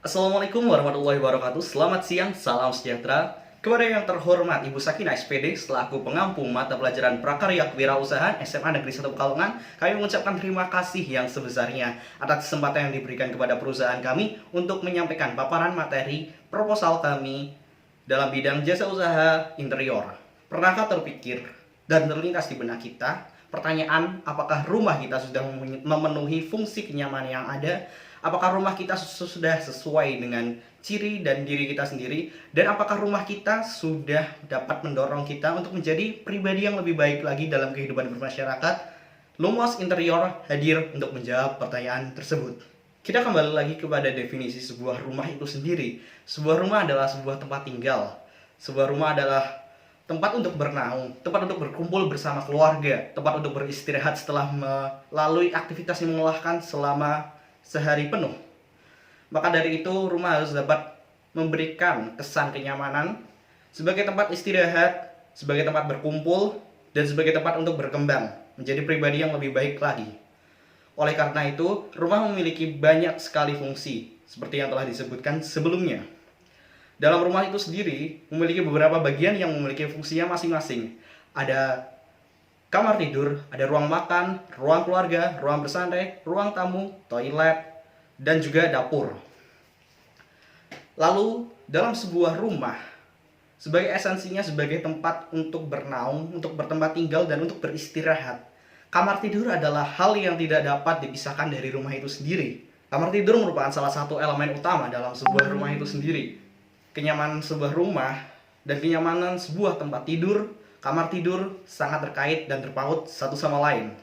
Assalamualaikum warahmatullahi wabarakatuh. Selamat siang, salam sejahtera. Kepada yang terhormat Ibu Sakinah SPD selaku pengampu mata pelajaran Prakarya Kewirausahaan SMA Negeri 1 Pekalongan, kami mengucapkan terima kasih yang sebesarnya atas kesempatan yang diberikan kepada perusahaan kami untuk menyampaikan paparan materi proposal kami dalam bidang jasa usaha interior. Pernahkah terpikir dan terlintas di benak kita pertanyaan apakah rumah kita sudah memenuhi fungsi kenyamanan yang ada? Apakah rumah kita sudah sesuai dengan ciri dan diri kita sendiri? Dan apakah rumah kita sudah dapat mendorong kita untuk menjadi pribadi yang lebih baik lagi dalam kehidupan bermasyarakat? Lumos Interior hadir untuk menjawab pertanyaan tersebut. Kita kembali lagi kepada definisi sebuah rumah itu sendiri. Sebuah rumah adalah sebuah tempat tinggal. Sebuah rumah adalah tempat untuk bernaung, tempat untuk berkumpul bersama keluarga, tempat untuk beristirahat setelah melalui aktivitas yang melelahkan selama sehari penuh. Maka dari itu, rumah harus dapat memberikan kesan kenyamanan sebagai tempat istirahat, sebagai tempat berkumpul, dan sebagai tempat untuk berkembang menjadi pribadi yang lebih baik lagi. Oleh karena itu, rumah memiliki banyak sekali fungsi seperti yang telah disebutkan sebelumnya. Dalam rumah itu sendiri memiliki beberapa bagian yang memiliki fungsinya masing-masing. Ada kamar tidur, ada ruang makan, ruang keluarga, ruang bersantai, ruang tamu, toilet, dan juga dapur. Lalu, dalam sebuah rumah, sebagai esensinya sebagai tempat untuk bernaung, untuk bertempat tinggal, dan untuk beristirahat. Kamar tidur adalah hal yang tidak dapat dipisahkan dari rumah itu sendiri. Kamar tidur merupakan salah satu elemen utama dalam sebuah rumah itu sendiri. Kenyamanan sebuah rumah dan kenyamanan sebuah tempat tidur, kamar tidur sangat terkait dan terpaut satu sama lain.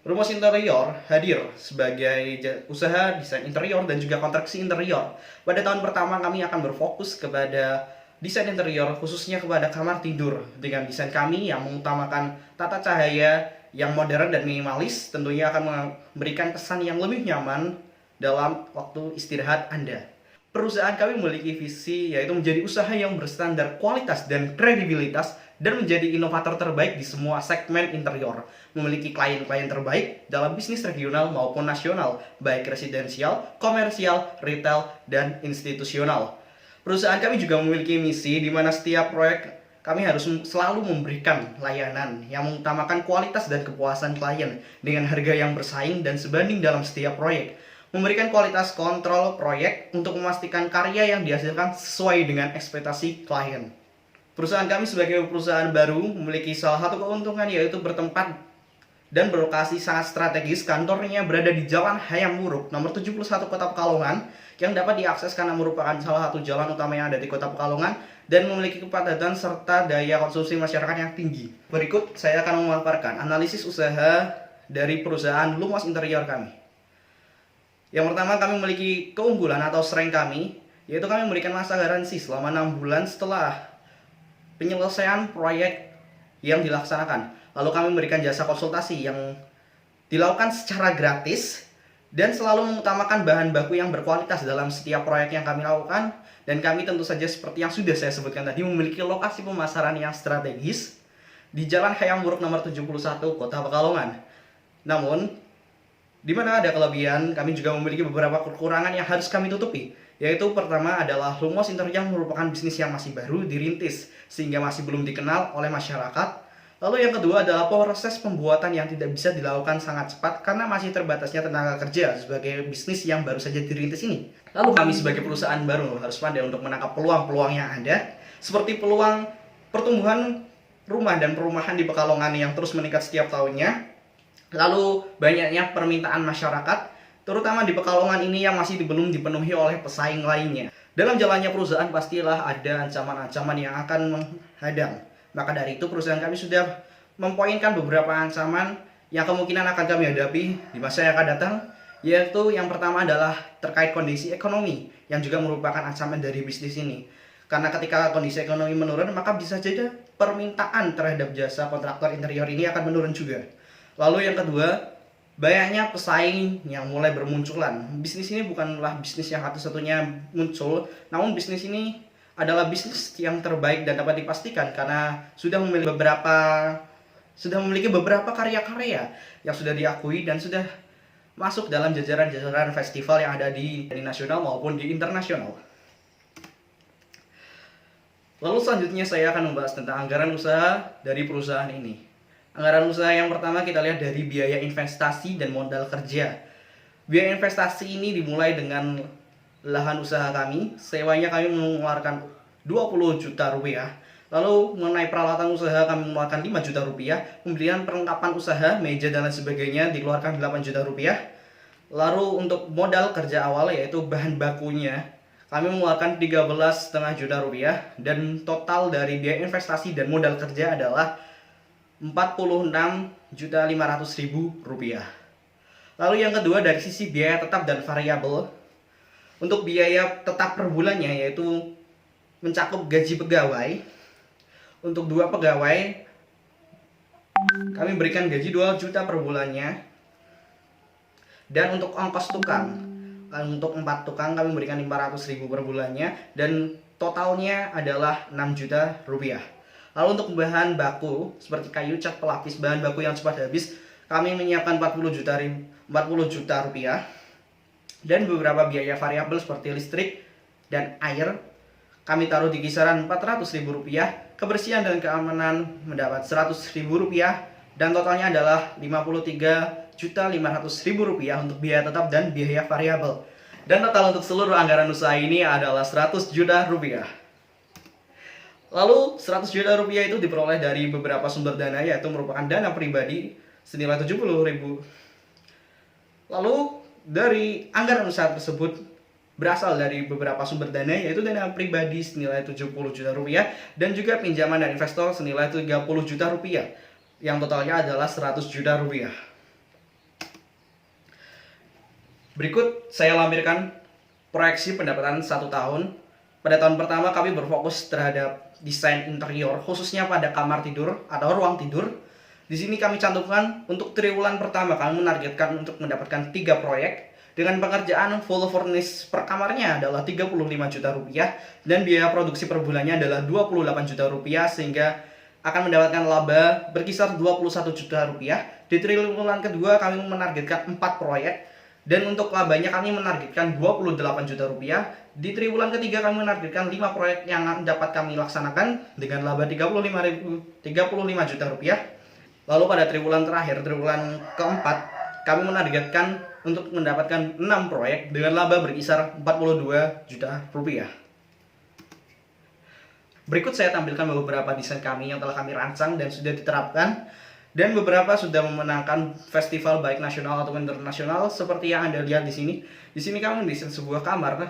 Rumos Interior hadir sebagai usaha desain interior dan juga konstruksi interior. Pada tahun pertama kami akan berfokus kepada desain interior khususnya kepada kamar tidur dengan desain kami yang mengutamakan tata cahaya yang modern dan minimalis, tentunya akan memberikan kesan yang lebih nyaman dalam waktu istirahat Anda. Perusahaan kami memiliki visi yaitu menjadi usaha yang berstandar kualitas dan kredibilitas dan menjadi inovator terbaik di semua segmen interior. Memiliki klien-klien terbaik dalam bisnis regional maupun nasional, baik residensial, komersial, retail, dan institusional. Perusahaan kami juga memiliki misi di mana setiap proyek kami harus selalu memberikan layanan yang mengutamakan kualitas dan kepuasan klien dengan harga yang bersaing dan sebanding dalam setiap proyek. Memberikan kualitas kontrol proyek untuk memastikan karya yang dihasilkan sesuai dengan ekspektasi klien. Perusahaan kami sebagai perusahaan baru memiliki salah satu keuntungan yaitu bertempat dan berlokasi sangat strategis. Kantornya berada di Jalan Hayam Wuruk nomor 71 Kota Pekalongan yang dapat diakses karena merupakan salah satu jalan utama yang ada di Kota Pekalongan dan memiliki kepadatan serta daya konsumsi masyarakat yang tinggi. Berikut saya akan memaparkan analisis usaha dari perusahaan Lumos Interior kami. Yang pertama, kami memiliki keunggulan atau strength kami, yaitu kami memberikan masa garansi selama 6 bulan setelah penyelesaian proyek yang dilaksanakan. Lalu kami memberikan jasa konsultasi yang dilakukan secara gratis dan selalu mengutamakan bahan baku yang berkualitas dalam setiap proyek yang kami lakukan. Dan kami tentu saja seperti yang sudah saya sebutkan tadi memiliki lokasi pemasaran yang strategis di Jalan Hayam Wuruk nomor 71 Kota Pekalongan. Namun, di mana ada kelebihan, kami juga memiliki beberapa kekurangan yang harus kami tutupi. Yaitu pertama adalah Lumos Interior yang merupakan bisnis yang masih baru dirintis, sehingga masih belum dikenal oleh masyarakat. Lalu yang kedua adalah proses pembuatan yang tidak bisa dilakukan sangat cepat karena masih terbatasnya tenaga kerja sebagai bisnis yang baru saja dirintis ini. Lalu kami sebagai perusahaan baru harus pandai untuk menangkap peluang-peluang yang ada, seperti peluang pertumbuhan rumah dan perumahan di Pekalongan yang terus meningkat setiap tahunnya. Lalu banyaknya permintaan masyarakat, terutama di Pekalongan ini yang masih belum dipenuhi oleh pesaing lainnya. Dalam jalannya perusahaan pastilah ada ancaman-ancaman yang akan menghadang. Maka dari itu perusahaan kami sudah mempoinkan beberapa ancaman yang kemungkinan akan kami hadapi di masa yang akan datang. Yaitu yang pertama adalah terkait kondisi ekonomi yang juga merupakan ancaman dari bisnis ini. Karena ketika kondisi ekonomi menurun, maka bisa saja permintaan terhadap jasa kontraktor interior ini akan menurun juga. Lalu yang kedua, banyaknya pesaing yang mulai bermunculan. Bisnis ini bukanlah bisnis yang satu-satunya muncul, namun bisnis ini adalah bisnis yang terbaik dan dapat dipastikan karena sudah memiliki beberapa karya-karya yang sudah diakui dan sudah masuk dalam jajaran-jajaran festival yang ada di nasional maupun di internasional. Lalu selanjutnya saya akan membahas tentang anggaran usaha dari perusahaan ini. Anggaran usaha yang pertama kita lihat dari biaya investasi dan modal kerja. Biaya investasi ini dimulai dengan lahan usaha kami. Sewanya kami mengeluarkan 20 juta rupiah. Lalu mengenai peralatan usaha kami mengeluarkan 5 juta rupiah. Kemudian perlengkapan usaha, meja dan lain sebagainya dikeluarkan 8 juta rupiah. Lalu untuk modal kerja awal yaitu bahan bakunya, kami mengeluarkan 13,5 juta rupiah. Dan total dari biaya investasi dan modal kerja adalah 46.500.000 rupiah. Lalu yang kedua dari sisi biaya tetap dan variabel. Untuk biaya tetap per bulannya yaitu mencakup gaji pegawai. Untuk 2 pegawai kami berikan gaji 2 juta per bulannya. Dan untuk ongkos tukang, untuk 4 tukang kami berikan 500.000 per bulannya. Dan totalnya adalah 6 juta rupiah. Lalu untuk bahan baku seperti kayu, cat, pelapis, bahan baku yang cepat habis, kami menyiapkan 40 juta rupiah. Dan beberapa biaya variabel seperti listrik dan air kami taruh di kisaran 400.000 rupiah. Kebersihan dan keamanan mendapat 100.000 rupiah. Dan totalnya adalah 53.500.000 rupiah untuk biaya tetap dan biaya variabel. Dan total untuk seluruh anggaran usaha ini adalah 100 juta rupiah. Lalu 100 juta rupiah itu diperoleh dari beberapa sumber dana, yaitu merupakan dana pribadi senilai 70.000. Lalu dari anggaran usaha tersebut berasal dari beberapa sumber dana, yaitu dana pribadi senilai 70 juta rupiah dan juga pinjaman dari investor senilai 30 juta rupiah, yang totalnya adalah 100 juta rupiah. Berikut saya lampirkan proyeksi pendapatan 1 tahun. Pada tahun pertama kami berfokus terhadap desain interior, khususnya pada kamar tidur atau ruang tidur. Di sini kami cantumkan untuk triwulan pertama kami menargetkan untuk mendapatkan 3 proyek dengan pengerjaan full furnish per kamarnya adalah 35 juta rupiah dan biaya produksi per bulannya adalah 28 juta rupiah, sehingga akan mendapatkan laba berkisar 21 juta rupiah. Di triwulan kedua kami menargetkan 4 proyek dan untuk labanya kami menargetkan 28 juta rupiah. Di triwulan ketiga kami menargetkan 5 proyek yang dapat kami laksanakan dengan laba 35 juta rupiah. Lalu pada triwulan terakhir, triwulan keempat, kami menargetkan untuk mendapatkan 6 proyek dengan laba berkisar 42 juta rupiah. Berikut saya tampilkan beberapa desain kami yang telah kami rancang dan sudah diterapkan. Dan beberapa sudah memenangkan festival baik nasional atau internasional seperti yang Anda lihat di sini. Di sini kami mendesain sebuah kamar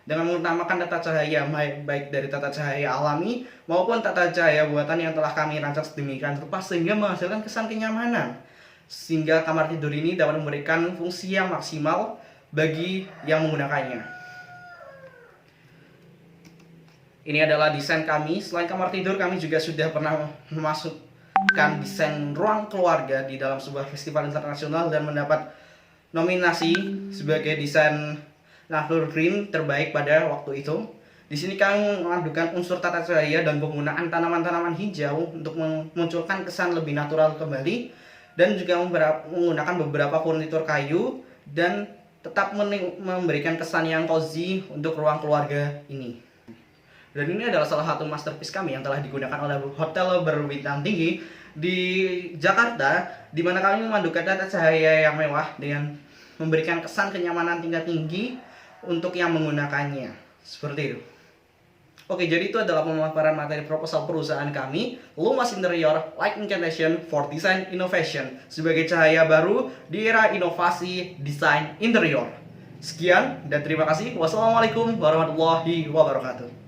dengan mengutamakan tata cahaya baik dari tata cahaya alami maupun tata cahaya buatan yang telah kami rancang sedemikian rupa sehingga menghasilkan kesan kenyamanan. Sehingga kamar tidur ini dapat memberikan fungsi yang maksimal bagi yang menggunakannya. Ini adalah desain kami. Selain kamar tidur, kami juga sudah pernah memasukkan desain ruang keluarga di dalam sebuah festival internasional dan mendapat nominasi sebagai desain Natur Green terbaik pada waktu itu. Di sini kami memadukan unsur tata cahaya dan penggunaan tanaman-tanaman hijau untuk memunculkan kesan lebih natural kembali, dan juga menggunakan beberapa furnitur kayu dan tetap memberikan kesan yang cozy untuk ruang keluarga ini. Dan ini adalah salah satu masterpiece kami yang telah digunakan oleh hotel berbintang tinggi di Jakarta, di mana kami memadukan tata cahaya yang mewah dengan memberikan kesan kenyamanan tingkat tinggi untuk yang menggunakannya. Seperti itu. Oke, jadi itu adalah pemaparan materi proposal perusahaan kami, Lumas Interior Light Incantation for Design Innovation, sebagai cahaya baru di era inovasi desain interior. Sekian dan terima kasih. Wassalamualaikum warahmatullahi wabarakatuh.